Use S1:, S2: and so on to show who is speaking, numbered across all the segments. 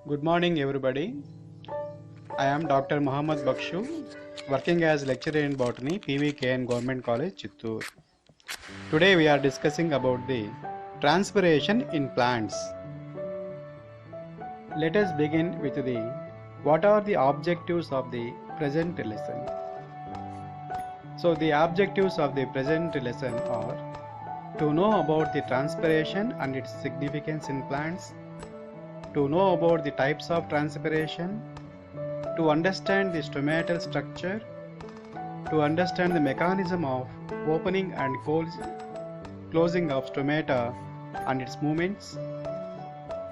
S1: Good morning, everybody. I am Dr. Muhammad Bakshu, working as lecturer in botany, PVKN Government College, Chittoor. Today we are discussing about the transpiration in plants. Let us begin with the what are the objectives of the present lesson. So the objectives of the present lesson are to know about the transpiration and its significance in plants, to know about the types of transpiration, to understand the stomatal structure, to understand the mechanism of opening and closing of stomata and its movements,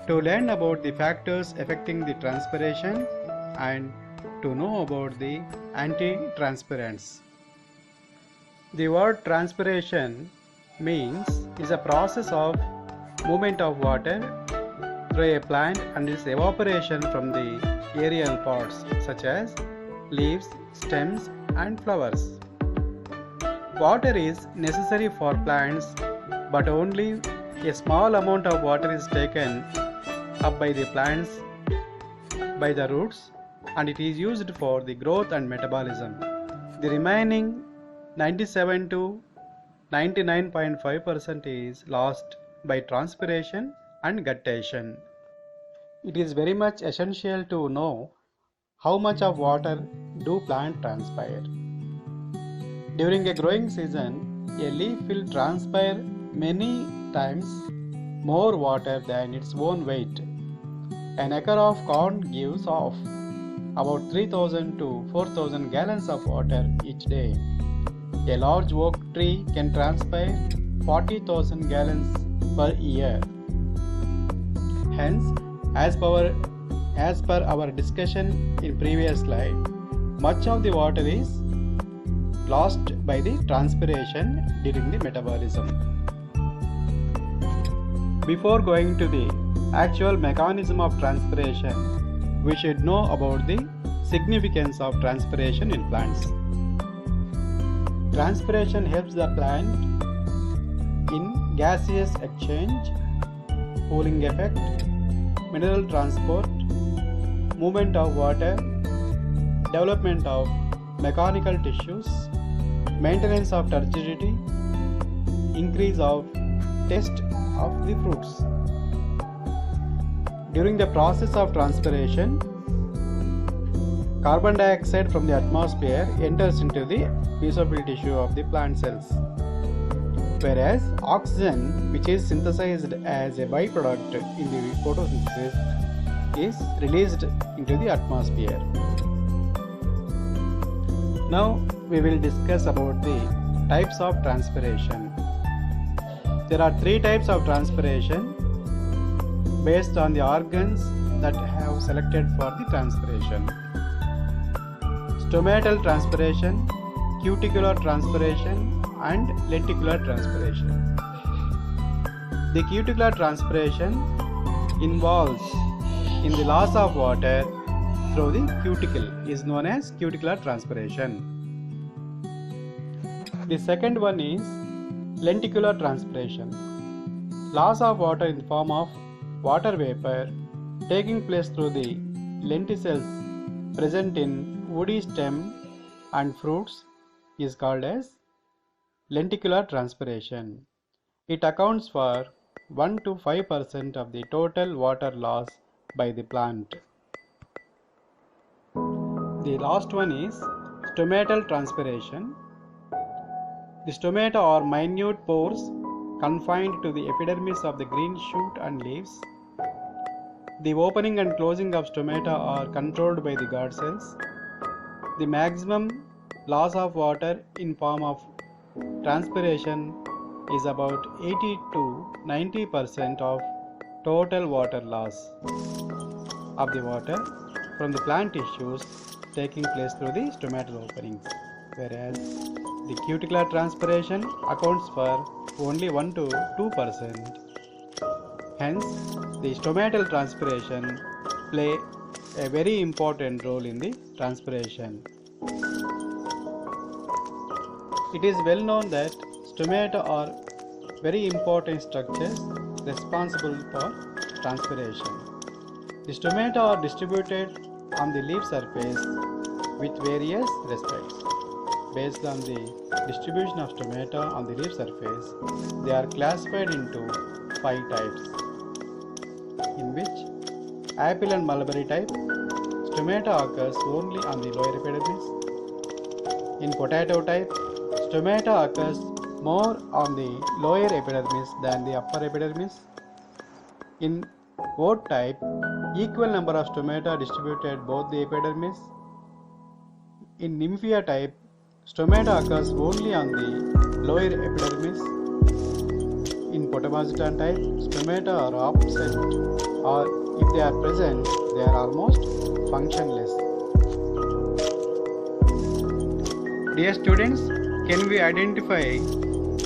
S1: to learn about the factors affecting the transpiration, and to know about the antitranspirants. The word transpiration means is a process of movement of water through a plant and its evaporation from the aerial parts such as leaves, stems and flowers. Water is necessary for plants, but only a small amount of water is taken up by the plants by the roots, and it is used for the growth and metabolism. The remaining 97 to 99.5% is lost by transpiration and guttation. It is very much essential to know how much of water do plants transpire. During a growing season, a leaf will transpire many times more water than its own weight. An acre of corn gives off about 3000 to 4000 gallons of water each day. A large oak tree can transpire 40,000 gallons per year. Hence, as per our discussion in previous slide, much of the water is lost by the transpiration during the metabolism. Before going to the actual mechanism of transpiration, we should know about the significance of transpiration in plants. Transpiration helps the plant in gaseous exchange, cooling effect, mineral transport, movement of water, development of mechanical tissues, maintenance of turgidity, increase of taste of the fruits. During the process of transpiration, carbon dioxide from the atmosphere enters into the mesophyll tissue of the plant cells, whereas oxygen, which is synthesized as a byproduct in the photosynthesis, is released into the atmosphere. Now we will discuss about the types of transpiration. There are three types of transpiration based on the organs that have selected for the transpiration: stomatal transpiration, cuticular transpiration and lenticular transpiration. The cuticular transpiration involves in the loss of water through the cuticle is known as cuticular transpiration. The second one is lenticular transpiration. Loss of water in the form of water vapor taking place through the lenticels present in woody stem and fruits is called as lenticular transpiration. It accounts for 1 to 5% of the total water loss by the plant. The last one is stomatal transpiration. The stomata are minute pores confined to the epidermis of the green shoot and leaves. The opening and closing of stomata are controlled by the guard cells. The maximum loss of water in form of transpiration is about 80 to 90% of total water loss of the water from the plant tissues taking place through the stomatal openings, whereas the cuticular transpiration accounts for only 1 to 2%. Hence, the stomatal transpiration play a very important role in the transpiration. It is well known that stomata are very important structures responsible for transpiration. The stomata are distributed on the leaf surface with various respects. Based on the distribution of stomata on the leaf surface, they are classified into 5 types, in which apple and mulberry type, stomata occurs only on the lower epidermis. In potato type, stomata occurs more on the lower epidermis than the upper epidermis. In oat type, equal number of stomata distributed both the epidermis. In nymphia type, stomata occurs only on the lower epidermis. In Potamogeton type, stomata are absent, or if they are present, they are almost functionless. Dear students, can we identify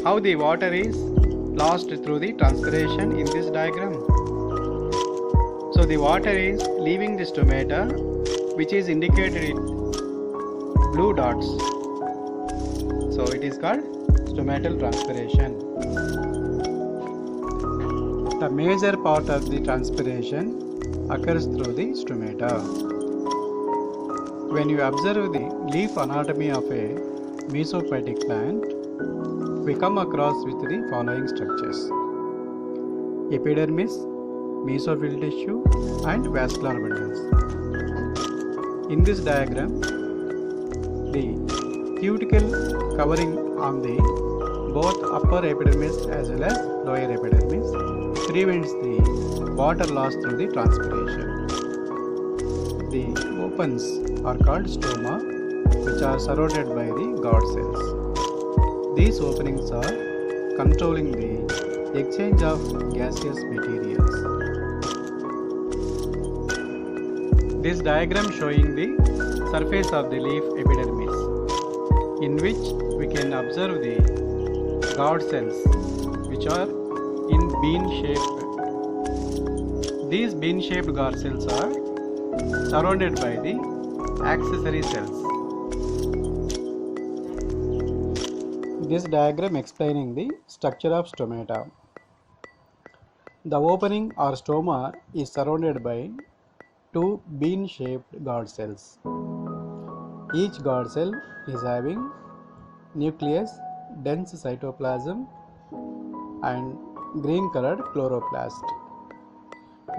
S1: how the water is lost through the transpiration in this diagram? So the water is leaving the stomata, which is indicated with blue dots. So it is called stomatal transpiration. The major part of the transpiration occurs through the stomata. When you observe the leaf anatomy of a mesophytic plant, we come across with the following structures: epidermis, mesophyll tissue, and vascular bundles. In this diagram, the cuticle covering on the both upper epidermis as well as lower epidermis prevents the water loss through the transpiration. The opens are called stoma, which are surrounded by the guard cells. These openings are controlling the exchange of gaseous materials. This diagram showing the surface of the leaf epidermis, in which we can observe the guard cells, which are in bean shape. These bean shaped guard cells are surrounded by the accessory cells. This diagram explaining the structure of stomata. The opening or stoma is surrounded by two bean shaped guard cells. Each guard cell is having nucleus, dense cytoplasm, and green colored chloroplast.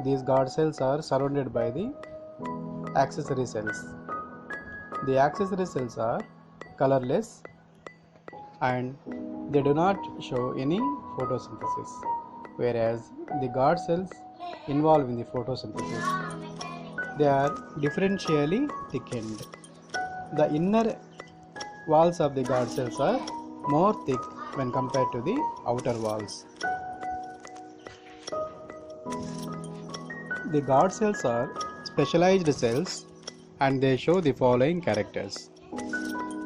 S1: These guard cells are surrounded by the accessory cells. The accessory cells are colorless and they do not show any photosynthesis, whereas the guard cells involved in the photosynthesis, they are differentially thickened. The inner walls of the guard cells are more thick when compared to the outer walls. The guard cells are specialized cells and they show the following characters.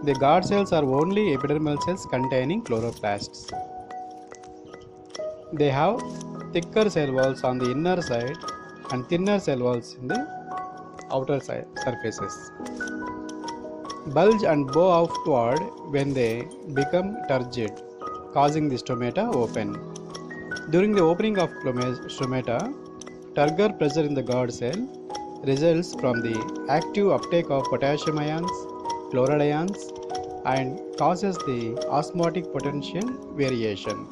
S1: The guard cells are only epidermal cells containing chloroplasts. They have thicker cell walls on the inner side and thinner cell walls in the outer side surfaces. Bulge and bow outward when they become turgid, causing the stomata open. During the opening of stomata, turgor pressure in the guard cell results from the active uptake of potassium ions, chloride ions, and causes the osmotic potential variation.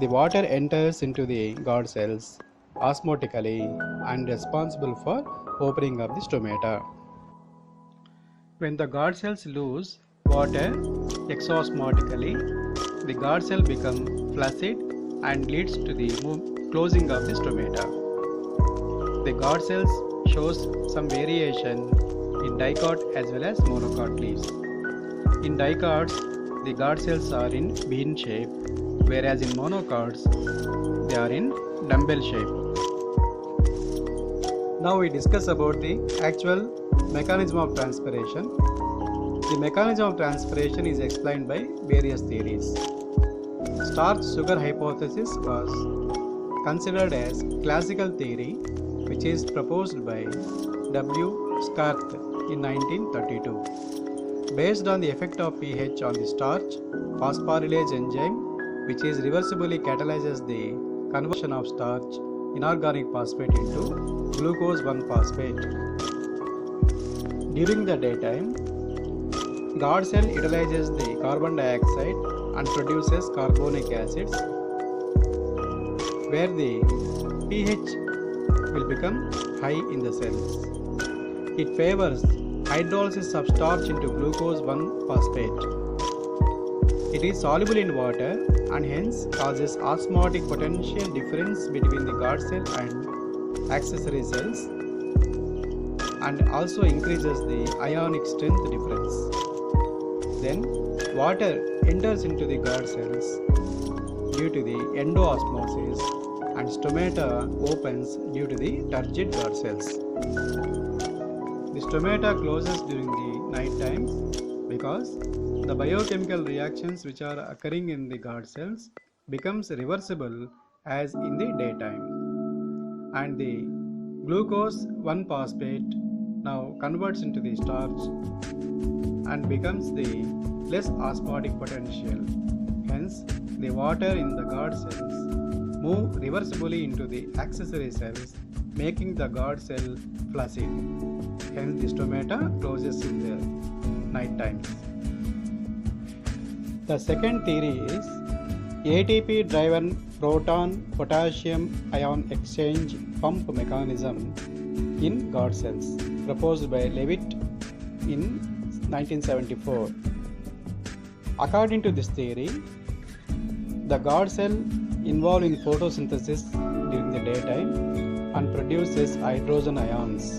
S1: The water enters into the guard cells osmotically and responsible for opening of the stomata. When the guard cells lose water exosmotically, the guard cell becomes flaccid and leads to the closing of the stomata. The guard cells shows some variation in dicot as well as monocot leaves. In dicots, the guard cells are in bean shape, whereas in monocots, they are in dumbbell shape. Now we discuss about the actual mechanism of transpiration. The mechanism of transpiration is explained by various theories. Starch-sugar hypothesis was considered as classical theory, which is proposed by W. Scarth in 1932. Based on the effect of pH on the starch, phosphorylase enzyme, which is reversibly catalyzes the conversion of starch inorganic phosphate into glucose 1-phosphate. During the daytime, guard cell utilizes the carbon dioxide and produces carbonic acids, where the pH will become high in the cells. It favors hydrolysis of starch into glucose 1-phosphate. It is soluble in water and hence causes osmotic potential difference between the guard cell and accessory cells, and also increases the ionic strength difference. Then water enters into the guard cells due to the endoosmosis, and stomata opens due to the turgid guard cells. The stomata closes during the night times because the biochemical reactions which are occurring in the guard cells becomes reversible as in the daytime, and the glucose 1-phosphate now converts into the starch and becomes the less osmotic potential. Hence, the water in the guard cells move reversibly into the accessory cells, making the guard cell flaccid. Hence, the stomata closes in the night times. The second theory is ATP driven proton potassium ion exchange pump mechanism in guard cells, proposed by Levitt in 1974. According to this theory, the guard cell involved in photosynthesis during the daytime and produces hydrogen ions.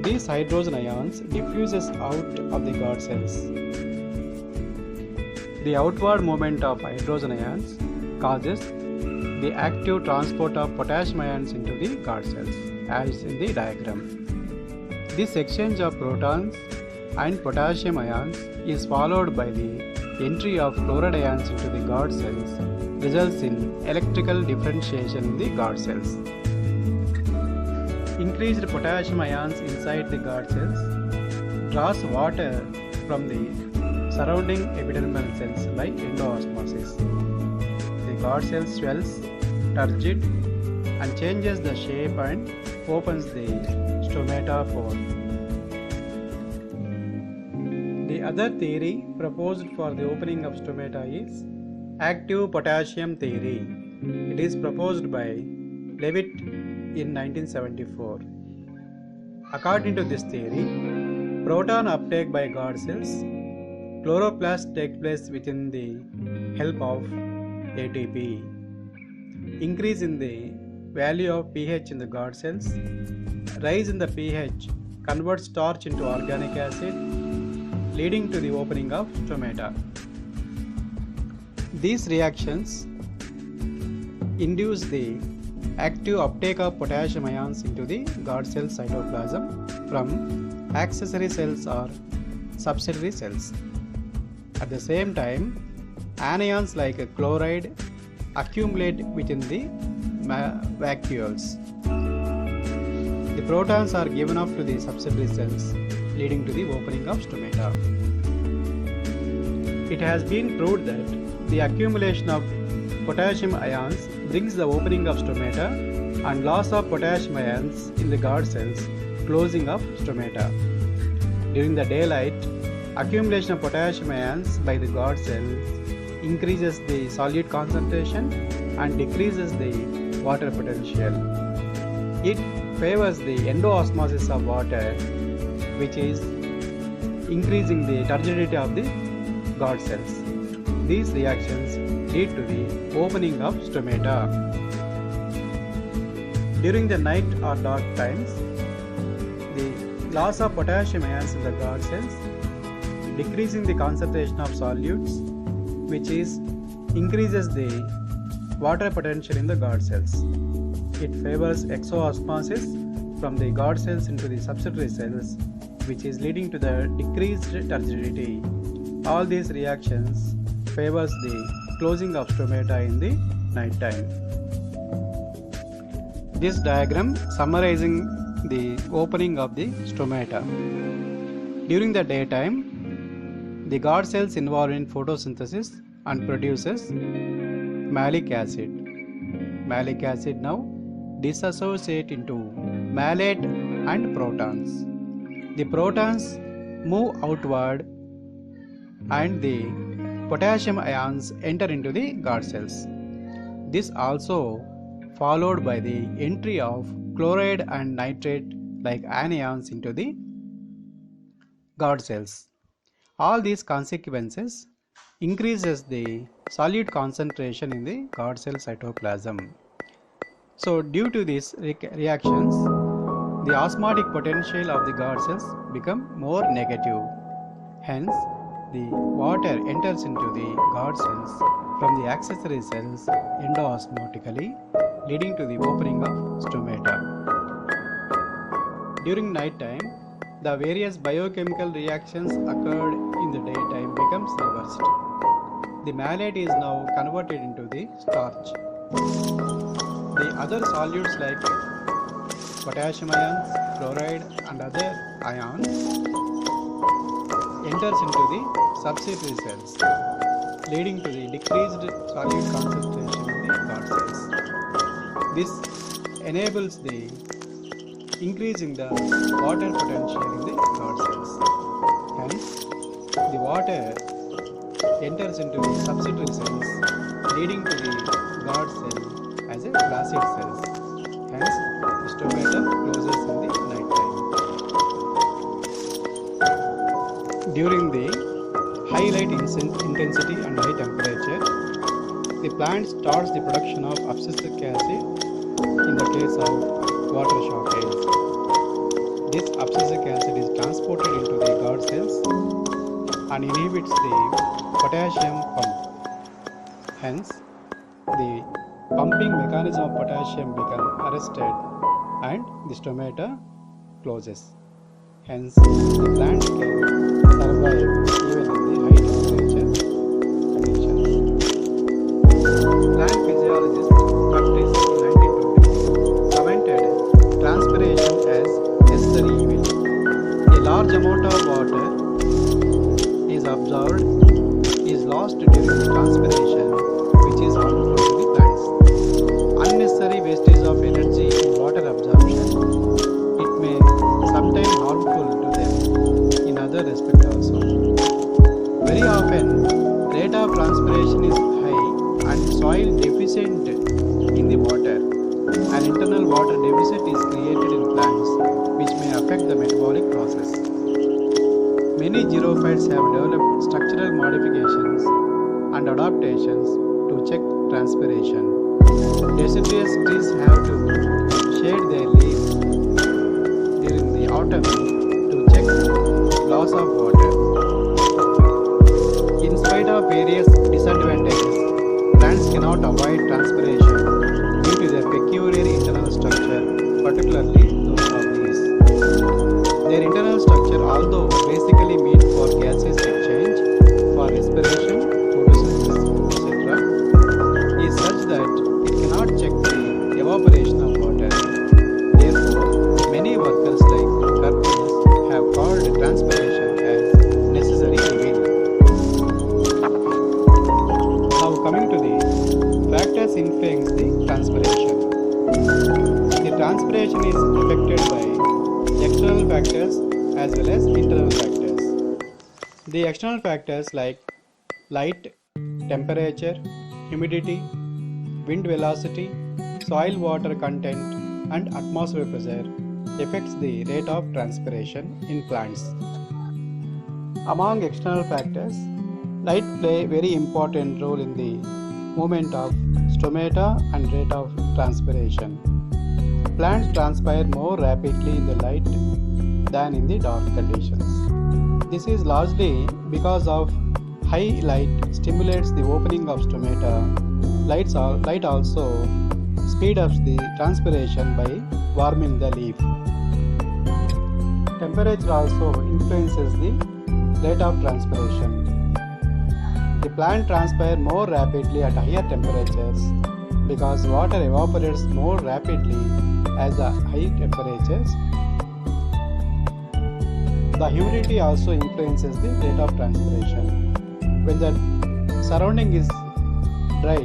S1: These hydrogen ions diffuses out of the guard cells. The outward movement of hydrogen ions causes the active transport of potassium ions into the guard cells, as in the diagram. This exchange of protons and potassium ions is followed by the entry of chloride ions into the guard cells, results in electrical differentiation in the guard cells. Increased potassium ions inside the guard cells draws water from the surrounding epidermal cells by endoosmosis. The guard cell swells, turgid, and changes the shape and opens the stomata pore. The other theory proposed for the opening of stomata is active potassium theory. It is proposed by Levitt in 1974. According to this theory, proton uptake by guard cells, chloroplast takes place within the help of ATP. Increase in the value of pH in the guard cells, rise in the pH converts starch into organic acid, leading to the opening of stomata. These reactions induce the active uptake of potassium ions into the guard cell cytoplasm from accessory cells or subsidiary cells. At the same time, anions like chloride accumulate within the vacuoles. The protons are given off to the subsidiary cells, leading to the opening of stomata. It has been proved that the accumulation of potassium ions brings the opening of stomata and loss of potassium ions in the guard cells, closing of stomata. During the daylight, accumulation of potassium ions by the guard cells increases the solute concentration and decreases the water potential. It favors the endoosmosis of water, which is increasing the turgidity of the guard cells. These reactions lead to the opening of stomata. During the night or dark times, the loss of potassium ions in the guard cells decreasing the concentration of solutes, which is increases the water potential in the guard cells. It favors exoosmosis from the guard cells into the subsidiary cells, which is leading to the decreased turgidity. All these reactions favors the closing of stomata in the night time. This diagram summarizing the opening of the stomata. During the daytime, the guard cells involved in photosynthesis and produces malic acid. Malic acid now dissociate into malate and protons. The protons move outward and the potassium ions enter into the guard cells. This also followed by the entry of chloride and nitrate like anions into the guard cells. All these consequences increases the solute concentration in the guard cell cytoplasm. So due to these reactions, the osmotic potential of the guard cells become more negative. Hence, the water enters into the guard cells from the accessory cells endoosmotically, leading to the opening of stomata. During night time, the various biochemical reactions occurred in the daytime becomes reversed. The malate is now converted into the starch. The other solutes like potassium ions, chloride and other ions enters into the subsidiary cells, leading to the decreased solute concentration in the guard cells. This enables the increasing the water potential in the guard cells. Hence, the water enters into the subsidiary cells, leading to the guard cell as a flaccid cells. Hence, the stomata closes in the night time. During the high light intensity and high temperature, the plant starts the production of abscisic acid in the case of water shortage. This abscisic acid is transported into the guard cells and inhibits the potassium pump. Hence, the pumping mechanism of potassium becomes arrested and the stomata closes. Hence, the plant can survive even in the high temperature conditions. Plant physiologist Curtis in 1920 commented transpiration as necessary evil. A large amount of water is absorbed, is lost during the transpiration, which is harmful to the plants. Unnecessary wastage of energy in water absorption, it may sometimes harmful to them in other respects also. Very often, rate of transpiration is high and soil deficient in the water. An internal water deficit is created in plants which may affect the metabolic process. Many xerophytes have developed structural modifications and adaptations to check transpiration. Deciduous trees have to shade their leaves during the autumn to check loss of water. In spite of various disadvantages, plants cannot avoid transpiration due to their peculiar internal structure, particularly those of these. Their internal structure, although basically meant for gases exchange, for respiration, photosynthesis, etc., is such that it cannot check the evaporation of water. Therefore, many workers like Curtis have called transpiration as necessary evil. Now coming to the factors influence the transpiration. The transpiration is affected by external factors as well as internal factors. The external factors like light, temperature, humidity, wind velocity, soil water content and atmosphere pressure affects the rate of transpiration in plants. Among external factors, light play a very important role in the movement of stomata and rate of transpiration. Plants transpire more rapidly in the light than in the dark conditions. This is largely because of high light stimulates the opening of stomata. Light also speed up the transpiration by warming the leaf. Temperature also influences the rate of transpiration. The plant transpires more rapidly at higher temperatures because water evaporates more rapidly at the high temperatures. The humidity also influences the rate of transpiration. When the surrounding is dry,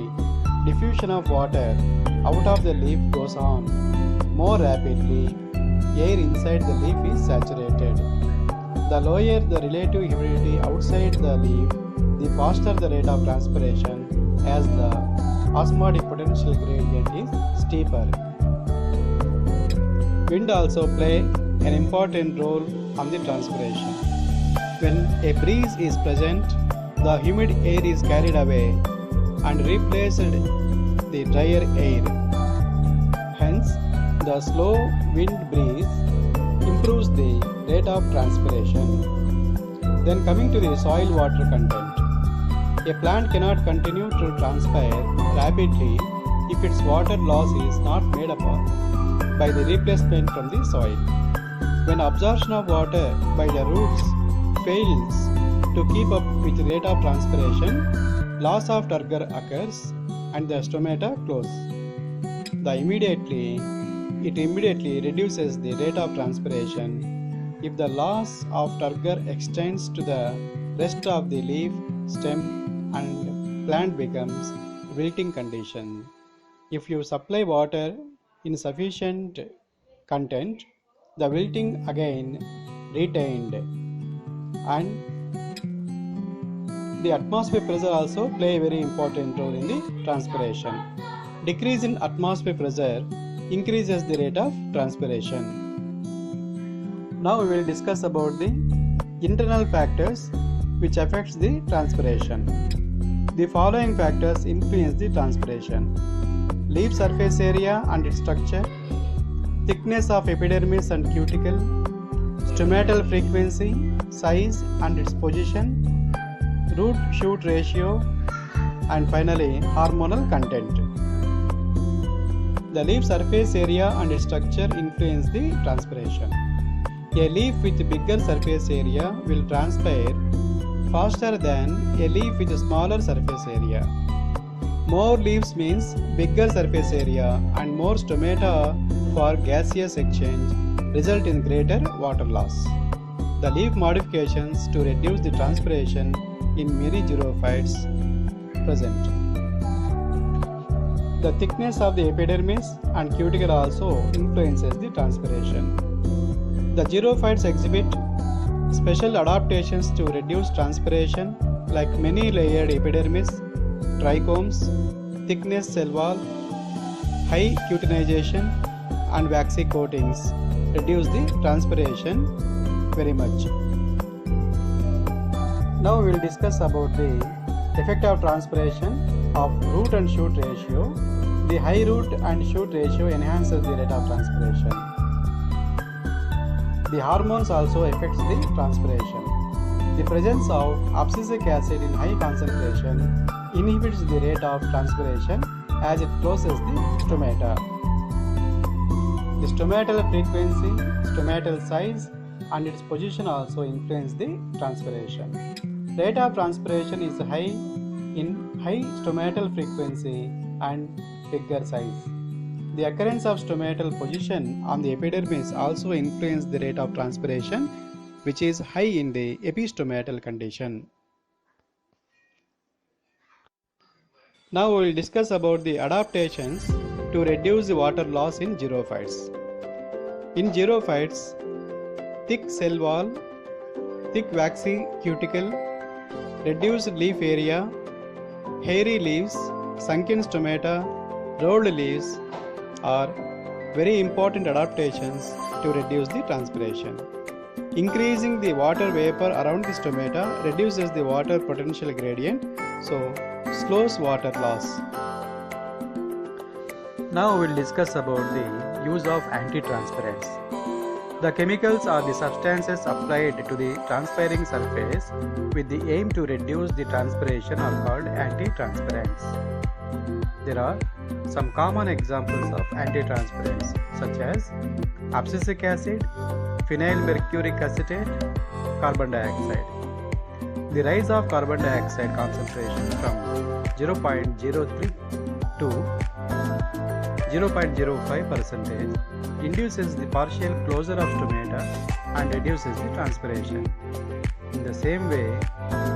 S1: diffusion of water out of the leaf goes on more rapidly air inside the leaf is saturated. The lower the relative humidity outside the leaf, the faster the rate of transpiration, as the osmotic potential gradient is steeper. Wind also play an important role on the transpiration. When a breeze is present, the humid air is carried away and replaced the drier air. Hence, the slow wind breeze improves the rate of transpiration. Then coming to the soil water content. A plant cannot continue to transpire rapidly if its water loss is not made up by the replacement from the soil. When absorption of water by the roots fails to keep up with the rate of transpiration, loss of turgor occurs and the stomata close. It immediately reduces the rate of transpiration. If the loss of turgor extends to the rest of the leaf, stem and plant becomes wilting condition. If you supply water in sufficient content, the wilting again retained, and the atmosphere pressure also play a very important role in the transpiration. Decrease in atmosphere pressure increases the rate of transpiration. Now we will discuss about the internal factors which affects the transpiration. The following factors influence the transpiration: leaf surface area and its structure, thickness of epidermis and cuticle, stomatal frequency, size and its position, root-shoot ratio, and finally hormonal content. The leaf surface area and its structure influence the transpiration. A leaf with bigger surface area will transpire faster than a leaf with a smaller surface area. More leaves means bigger surface area and more stomata for gaseous exchange result in greater water loss. The leaf modifications to reduce the transpiration in many xerophytes present. The thickness of the epidermis and cuticle also influences the transpiration. The xerophytes exhibit special adaptations to reduce transpiration like many layered epidermis, trichomes, thickness cell wall, high cutinization and waxy coatings reduce the transpiration very much. Now we will discuss about the effect of transpiration of root and shoot ratio. The high root and shoot ratio enhances the rate of transpiration. The hormones also affects the transpiration. The presence of abscisic acid in high concentration inhibits the rate of transpiration as it closes the stomata. The stomatal frequency, stomatal size and its position also influence the transpiration. Rate of transpiration is high in high stomatal frequency and bigger size. The occurrence of stomatal position on the epidermis also influence the rate of transpiration, which is high in the epistomatal condition. Now we will discuss about the adaptations to reduce the water loss in xerophytes. In xerophytes, thick cell wall, thick waxy cuticle, reduced leaf area, hairy leaves, sunken stomata, rolled leaves are very important adaptations to reduce the transpiration. Increasing the water vapor around the stomata reduces the water potential gradient, so slows water loss. Now we will discuss about the use of anti-transpirants. The chemicals are the substances applied to the transpiring surface with the aim to reduce the transpiration are called anti-transpirants. There are some common examples of anti-transpirants such as abscisic acid, phenyl mercuric acetate, carbon dioxide. The rise of carbon dioxide concentration from 0.03 to 0.05% induces the partial closure of stomata and reduces the transpiration. In the same way,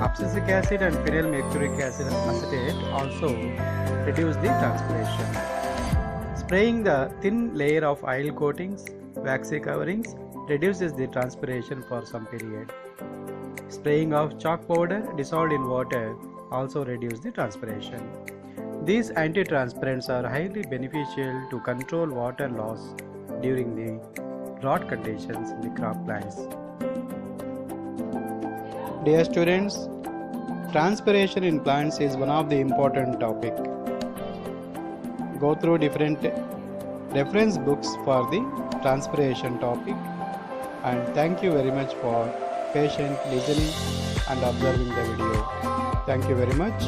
S1: abscisic acid and phenyl mercuric acetate also reduce the transpiration. Spraying the thin layer of oil coatings, waxy coverings reduces the transpiration for some period. Spraying of chalk powder dissolved in water also reduces the transpiration. These anti-transpirants are highly beneficial to control water loss during the drought conditions in the crop plants. Dear students, transpiration in plants is one of the important topic. Go through different reference books for the transpiration topic, and thank you very much for patient listening and observing the video. Thank you very much.